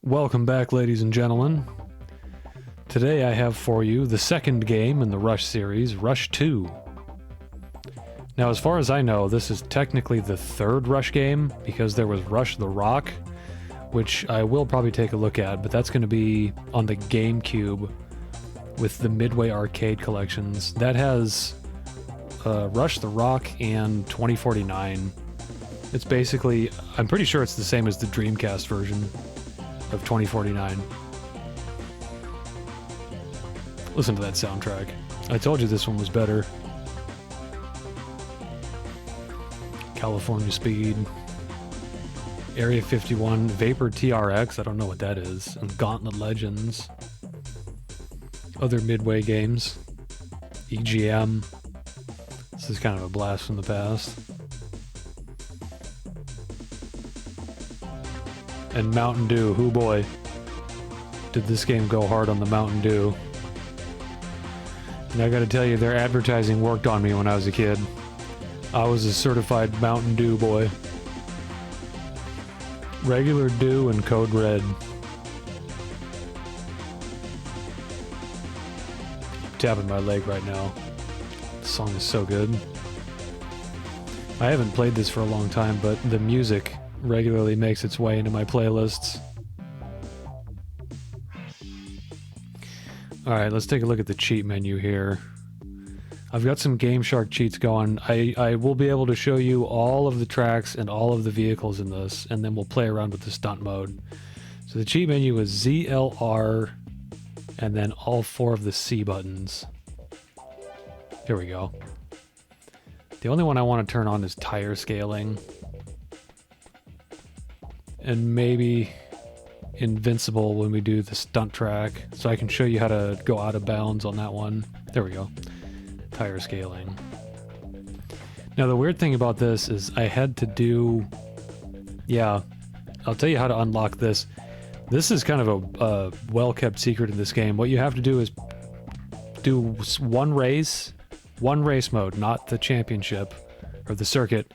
Welcome back, ladies and gentlemen. Today I have for you the second game in the Rush series, Rush 2. Now, as far as I know, this is technically the third Rush game, because there was Rush the Rock, which I will probably take a look at, but that's going to be on the GameCube with the Midway Arcade collections. That has Rush the Rock and 2049. It's basically, I'm pretty sure it's the same as the Dreamcast version of 2049. Listen to that soundtrack. I told you this one was better. California Speed, Area 51, Vapor TRX, I don't know what that is, and Gauntlet Legends. Other Midway games. EGM. This is kind of a blast from the past. And Mountain Dew, hoo boy. Did this game go hard on the Mountain Dew. And I gotta tell you, their advertising worked on me when I was a kid. I was a certified Mountain Dew boy. Regular Dew and Code Red. I'm tapping my leg right now. This song is so good. I haven't played this for a long time, but the music regularly makes its way into my playlists. Alright, let's take a look at the cheat menu here. I've got some Game Shark cheats going. I will be able to show you all of the tracks and all of the vehicles in this, and then we'll play around with the stunt mode. So the cheat menu is ZLR, and then all four of the C buttons. Here we go. The only one I want to turn on is tire scaling. And maybe invincible when we do the stunt track, so I can show you how to go out of bounds on that one. There we go. Tire scaling. Now the weird thing about this is I had to do... Yeah, I'll tell you how to unlock this. This is kind of a well-kept secret in this game. What you have to do is do one race mode, not the championship or the circuit,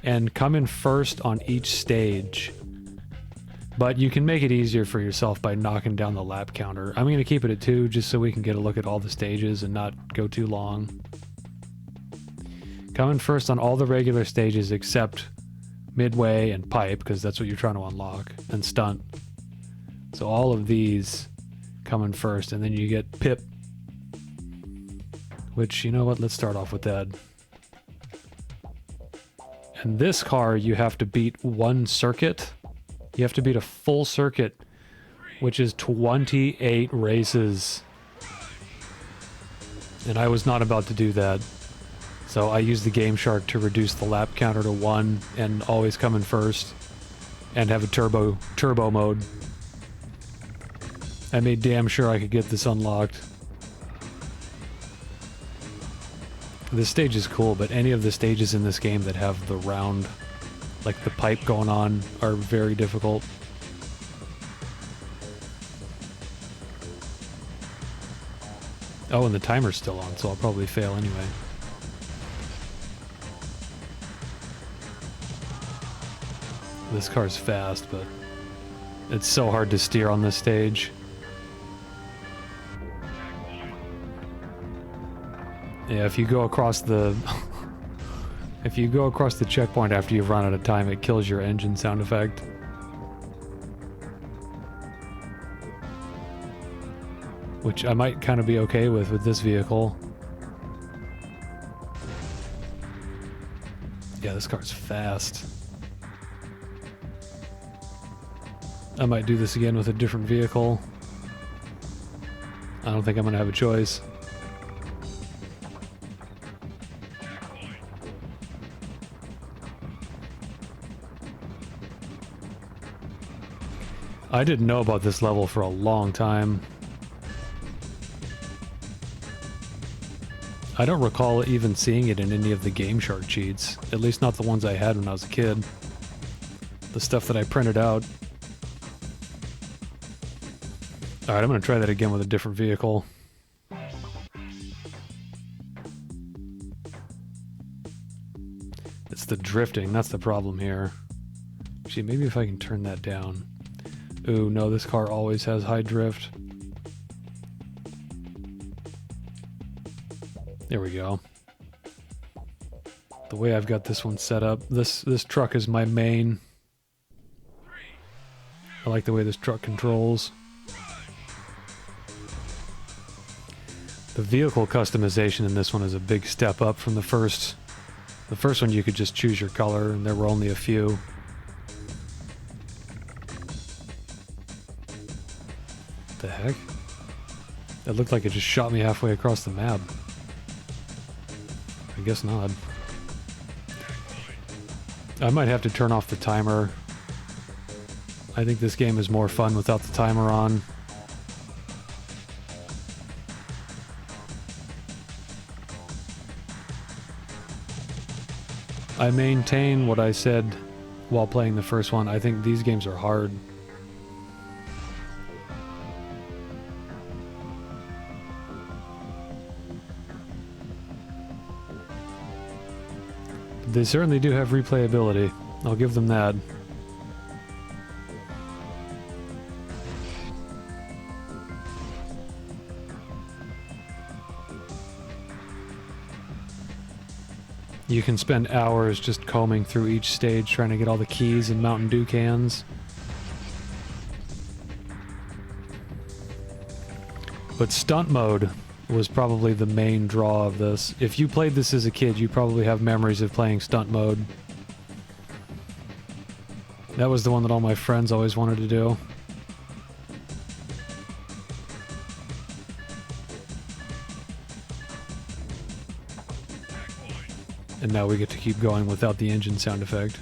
and come in first on each stage. But you can make it easier for yourself by knocking down the lap counter. I'm going to keep it at 2 just so we can get a look at all the stages and not go too long. Come in first on all the regular stages except Midway and Pipe, because that's what you're trying to unlock, and Stunt. So all of these come in first, and then you get Pip. Which, you know what, let's start off with that. And this car, you have to beat one circuit. You have to beat a full circuit, which is 28 races. And I was not about to do that. So I used the Game Shark to reduce the lap counter to 1 and always come in first. And have a turbo mode. I made damn sure I could get this unlocked. This stage is cool, but any of the stages in this game that have the round, like the pipe going on, are very difficult. Oh, and the timer's still on, so I'll probably fail anyway. This car's fast, but it's so hard to steer on this stage. Yeah, if you go across the... If you go across the checkpoint after you've run out of time, it kills your engine sound effect. Which I might kind of be okay with this vehicle. Yeah, this car's fast. I might do this again with a different vehicle. I don't think I'm gonna have a choice. I didn't know about this level for a long time. I don't recall even seeing it in any of the Game Shark cheats, at least not the ones I had when I was a kid. The stuff that I printed out. Alright, I'm gonna try that again with a different vehicle. It's the drifting, that's the problem here. Actually, maybe if I can turn that down. Ooh, no, this car always has high drift. There we go. The way I've got this one set up, this truck is my main. I like the way this truck controls. The vehicle customization in this one is a big step up from the first. The first one you could just choose your color, and there were only a few. The heck? It looked like it just shot me halfway across the map. I guess not. I might have to turn off the timer. I think this game is more fun without the timer on. I maintain what I said while playing the first one. I think these games are hard. They certainly do have replayability. I'll give them that. You can spend hours just combing through each stage trying to get all the keys and Mountain Dew cans. But stunt mode was probably the main draw of this. If you played this as a kid, you probably have memories of playing stunt mode. That was the one that all my friends always wanted to do. And now we get to keep going without the engine sound effect.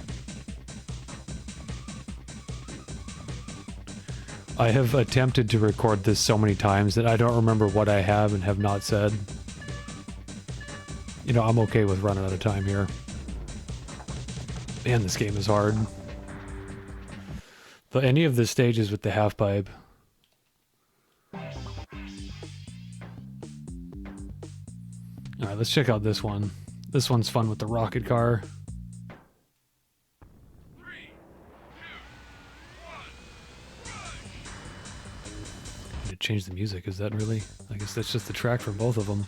I have attempted to record this so many times that I don't remember what I have and have not said. You know, I'm okay with running out of time here. Man, this game is hard. But any of the stages with the half pipe. Alright, let's check out this one. This one's fun with the rocket car. Need to change the music, is that really? I guess that's just the track for both of them.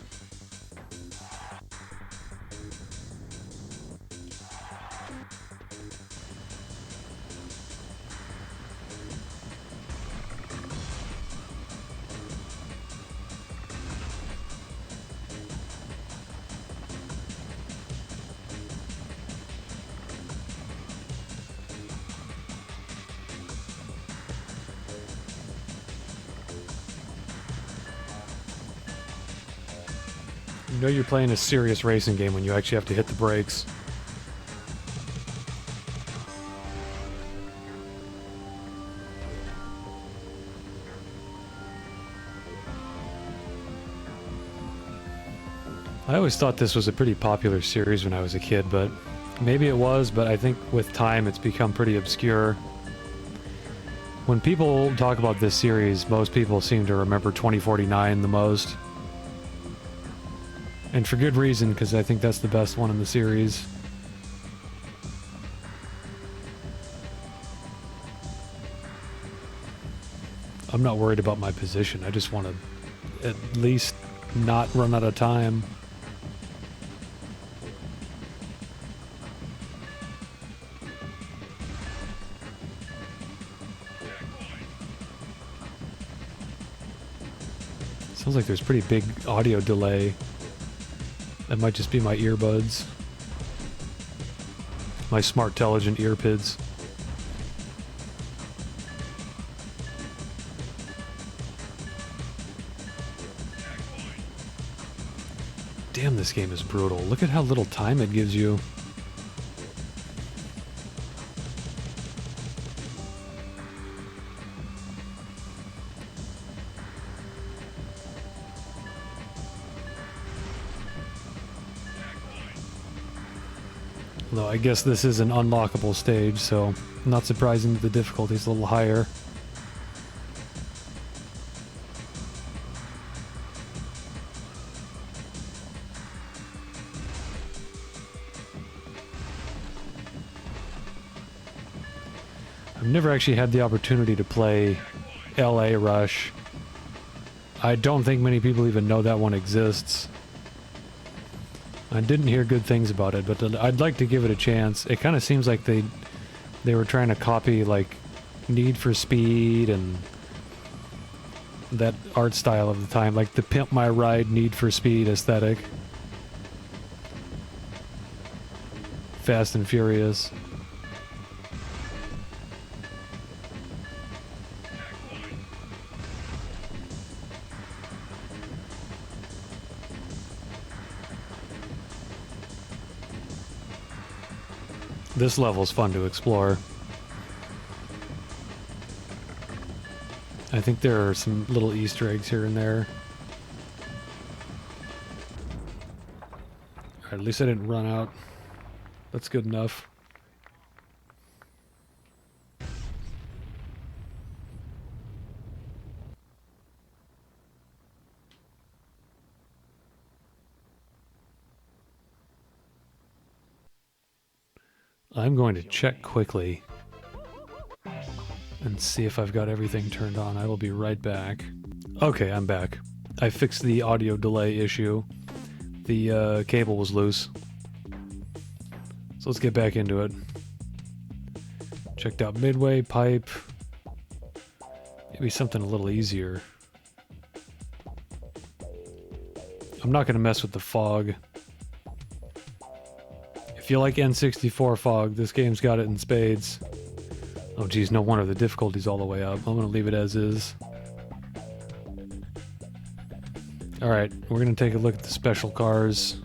You know you're playing a serious racing game when you actually have to hit the brakes. I always thought this was a pretty popular series when I was a kid, but maybe it was, but I think with time it's become pretty obscure. When people talk about this series, most people seem to remember 2049 the most. And for good reason, because I think that's the best one in the series. I'm not worried about my position. I just want to at least not run out of time. Sounds like there's pretty big audio delay. That might just be my earbuds. My smart, intelligent earpids. Damn, this game is brutal. Look at how little time it gives you. Though I guess this is an unlockable stage, so not surprising that the difficulty's a little higher. I've never actually had the opportunity to play LA Rush. I don't think many people even know that one exists. I didn't hear good things about it, but I'd like to give it a chance. It kind of seems like they were trying to copy, like, Need for Speed and that art style of the time, like the Pimp My Ride Need for Speed aesthetic. Fast and Furious. This level's fun to explore. I think there are some little Easter eggs here and there. Alright, at least I didn't run out. That's good enough. I'm going to check quickly and see if I've got everything turned on. I will be right back. Okay, I'm back. I fixed the audio delay issue. The cable was loose. So let's get back into it. Checked out Midway, Pipe. Maybe something a little easier. I'm not going to mess with the fog. If you like N64 fog, this game's got it in spades. Oh geez, no wonder the difficulty's all the way up. I'm going to leave it as is. Alright, we're going to take a look at the special cars.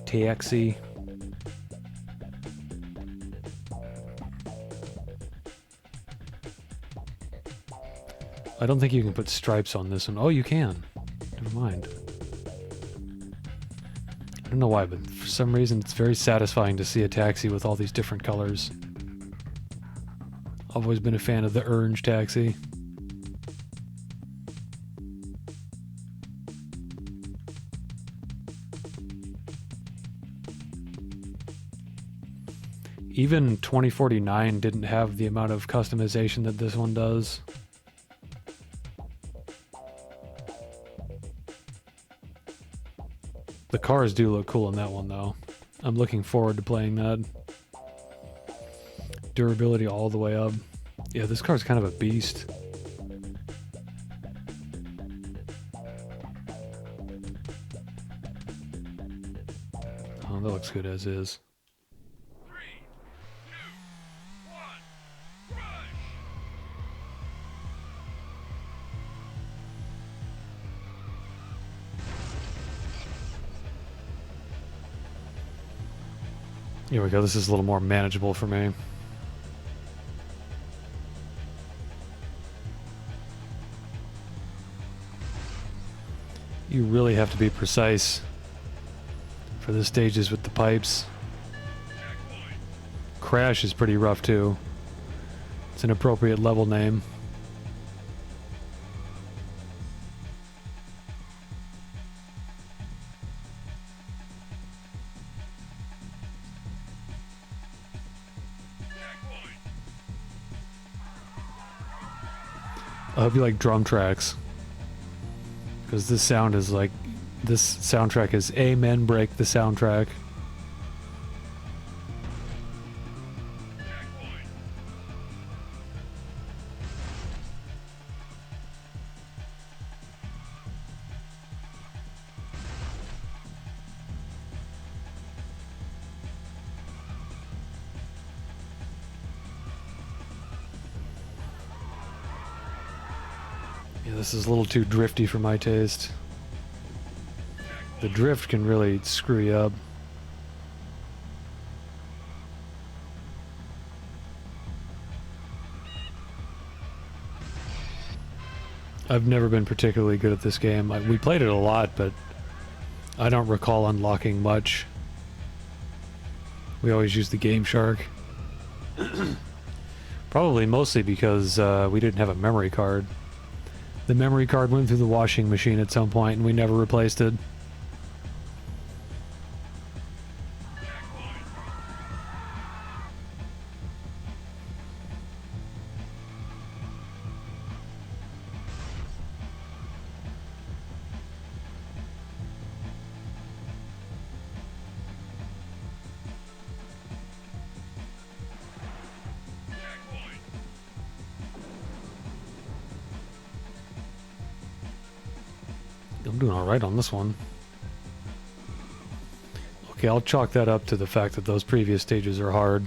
Taxi. I don't think you can put stripes on this one. Oh, you can. Never mind. I don't know why, but for some reason it's very satisfying to see a taxi with all these different colors. I've always been a fan of the orange taxi. Even 2049 didn't have the amount of customization that this one does. The cars do look cool in that one, though. I'm looking forward to playing that. Durability all the way up. Yeah, this car's kind of a beast. Oh, that looks good as is. Here we go, this is a little more manageable for me. You really have to be precise for the stages with the pipes. Crash is pretty rough too. It's an appropriate level name. I hope you like drum tracks, because this sound is like, this soundtrack is Amen Break the soundtrack. Yeah, this is a little too drifty for my taste. The drift can really screw you up. I've never been particularly good at this game. We played it a lot, but I don't recall unlocking much. We always used the Game Shark. Probably mostly because we didn't have a memory card. The memory card went through the washing machine at some point and we never replaced it. I'm doing alright on this one. Okay, I'll chalk that up to the fact that those previous stages are hard.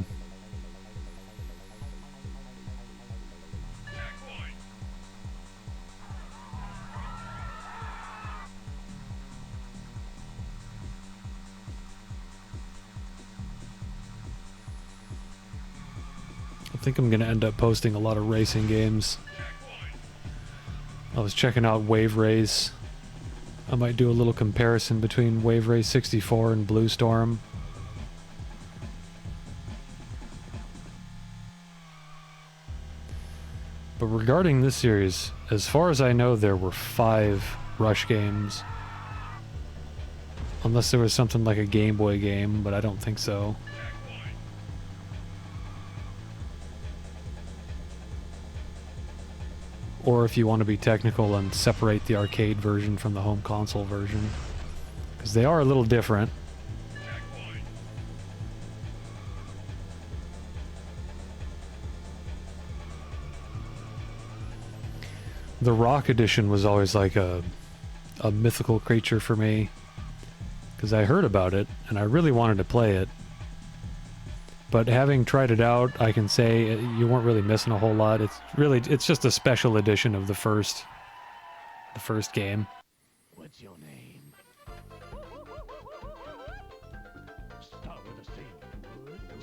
I think I'm going to end up posting a lot of racing games. I was checking out Wave Race. I might do a little comparison between Wave Race 64 and Blue Storm. But regarding this series, as far as I know, there were 5 Rush games. Unless there was something like a Game Boy game, but I don't think so. Or if you want to be technical and separate the arcade version from the home console version. Because they are a little different. The Rock Edition was always like a mythical creature for me. Because I heard about it, and I really wanted to play it. But having tried it out, I can say you weren't really missing a whole lot. It's just a special edition of the first game. What's your name? Start with a C.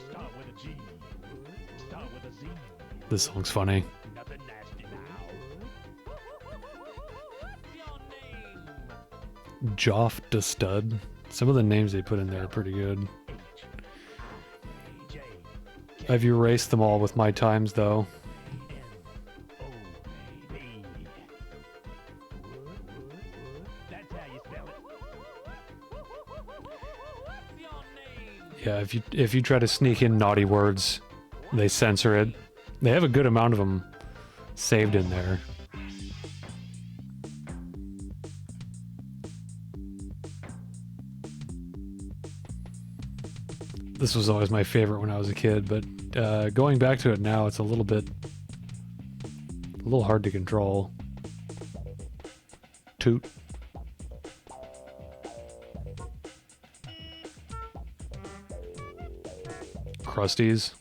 Start with a G. Start with a Z. This song's funny. Nothing nasty now. Your name. Joff the Stud. Some of the names they put in there are pretty good. I've erased them all with my times, though. Yeah, if you try to sneak in naughty words, they censor it. They have a good amount of them saved in there. This was always my favorite when I was a kid, but going back to it now, it's a little hard to control. Toot. Krusties.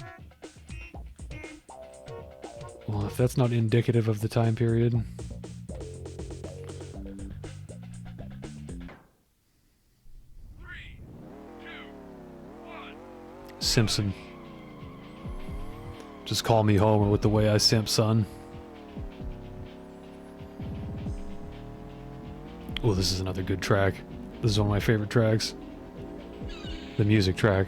Well, if that's not indicative of the time period. Simpson. Just call me Homer with the way I simp, son. Oh, this is another good track. This is one of my favorite tracks. The music track.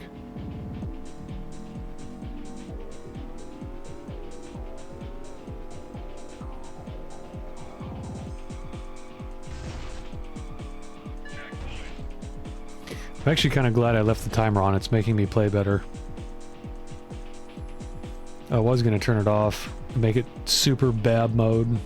I'm actually kind of glad I left the timer on. It's making me play better. I was going to turn it off and make it super bad mode.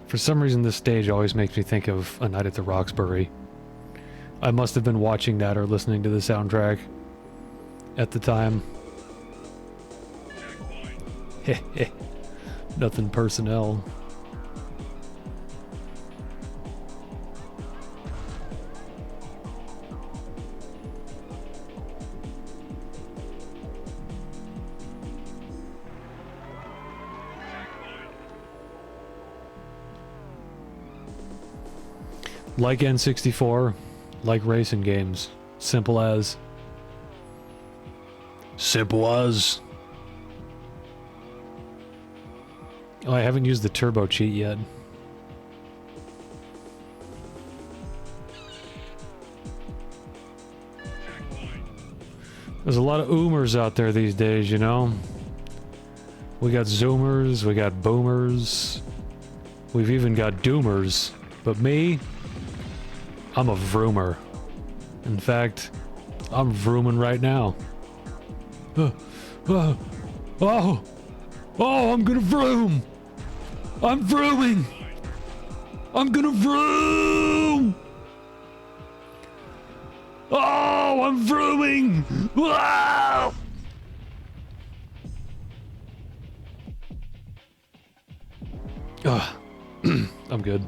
For some reason, this stage always makes me think of A Night at the Roxbury. I must have been watching that or listening to the soundtrack at the time. Heh. Nothing personnel. Like N64, like racing games. Simple as. Simple as. Oh, I haven't used the turbo cheat yet. There's a lot of oomers out there these days, you know? We got zoomers, we got boomers, we've even got doomers. But me, I'm a vroomer. In fact, I'm vrooming right now. Oh, I'm gonna vroom! I'm vrooming! I'm gonna vroom! Oh, I'm vrooming! Wow! Ugh. I'm good.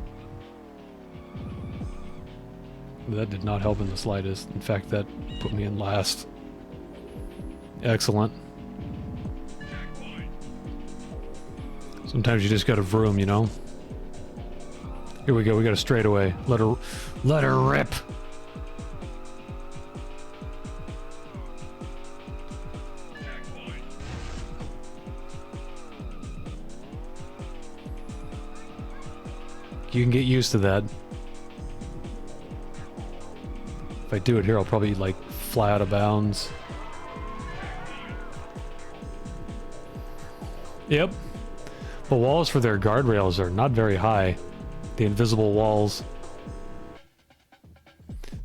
That did not help in the slightest. In fact, that put me in last. Excellent. Sometimes you just gotta vroom, you know? Here we go, we got a straightaway. Let her rip! You can get used to that. If I do it here, I'll probably, like, fly out of bounds. Yep. The walls for their guardrails are not very high. The invisible walls.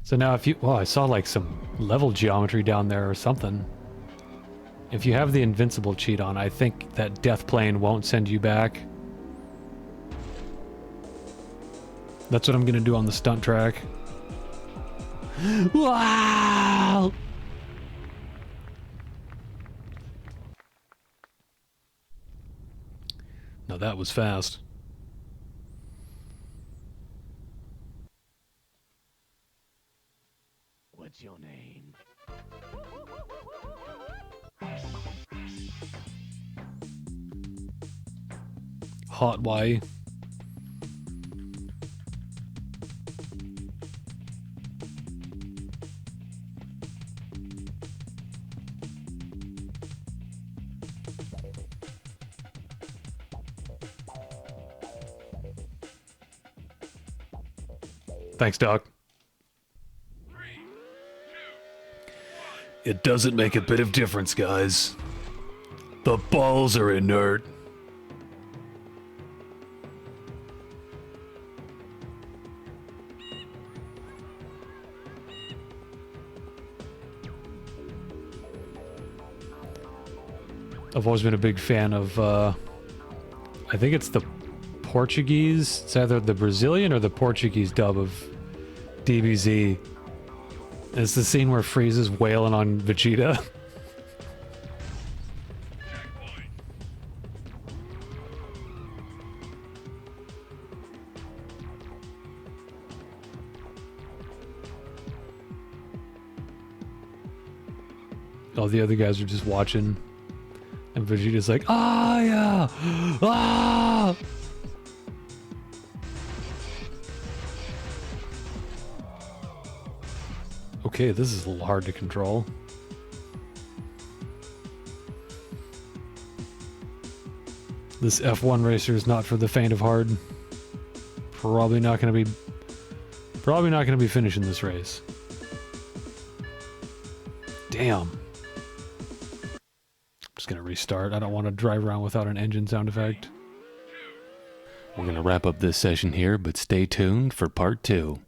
So now if you... Well, I saw, like, some level geometry down there or something. If you have the invincible cheat on, I think that death plane won't send you back. That's what I'm gonna do on the stunt track. Wow! Now that was fast. What's your name? Hot Y. Thanks, Doc. It doesn't make a bit of difference, guys. The balls are inert. I've always been a big fan of, I think it's the Portuguese, it's either the Brazilian or the Portuguese dub of DBZ. And it's the scene where Frieza's wailing on Vegeta. All the other guys are just watching. And Vegeta's like, ah, yeah! Ah! Okay, this is a little hard to control. This F1 racer is not for the faint of heart. Probably not gonna be finishing this race. Damn. Just gonna restart. I don't want to drive around without an engine sound effect. We're gonna wrap up this session here, but stay tuned for part 2.